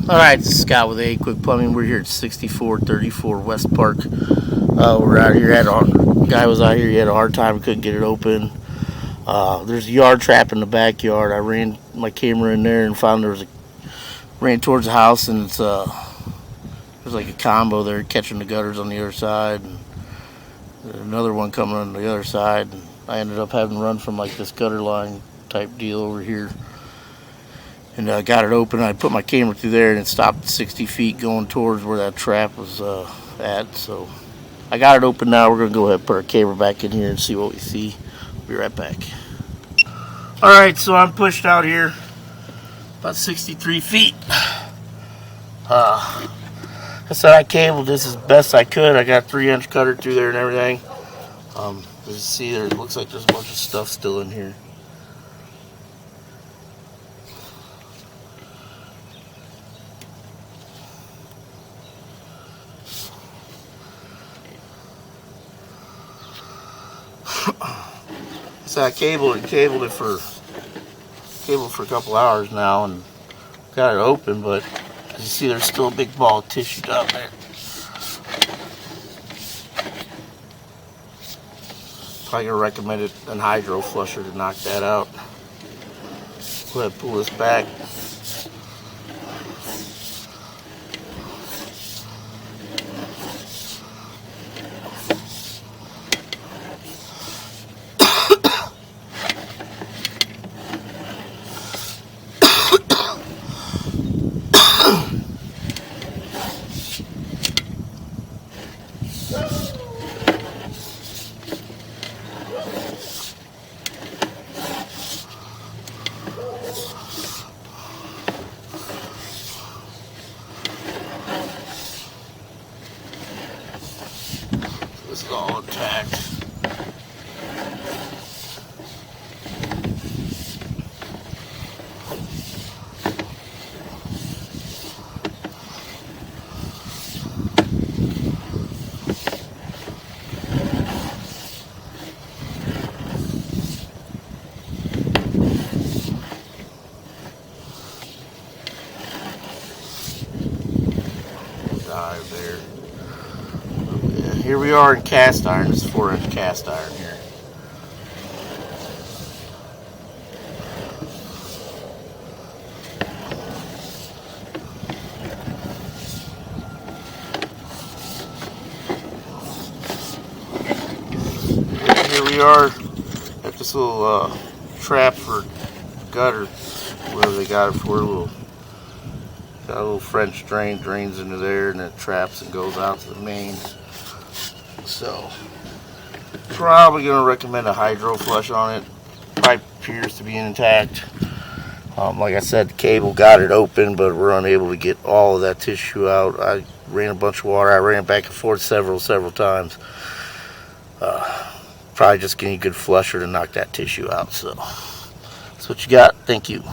Alright, this is Scott with AAQUICK Plumbing. We're here at 6434 West Park. We're out here at our guy was out here, he had a hard time, couldn't get it open. There's a yard trap in the backyard. I ran my camera in there and found ran towards the house, and there's like a combo there catching the gutters on the other side, and another one coming on the other side, and I ended up having to run from like this gutter line type deal over here. And I got it open. I put my camera through there, and it stopped 60 feet going towards where that trap was at. So I got it open now. We're going to go ahead and put our camera back in here and see what we see. Be right back. Alright, so I'm pushed out here about 63 feet. I said I cabled this as best I could. I got a 3-inch cutter through there and everything. As you see there, it looks like there's a bunch of stuff still in here. So I cabled it for a couple hours now and got it open, but as you see, there's still a big ball of tissue down there. Probably gonna recommend an hydro flusher to knock that out. Go ahead and pull this back. This is all intact. Dive there. Here we are in cast iron. This is 4-inch cast iron here. Here we are at this little trap for gutter, where they got it for. Got a little French drain, drains into there, and it traps and goes out to the main. So, probably going to recommend a hydro flush on it. Pipe appears to be intact. Like I said, the cable got it open, but we're unable to get all of that tissue out. I ran a bunch of water. I ran it back and forth several times. Probably just getting a good flusher to knock that tissue out. So, that's what you got. Thank you.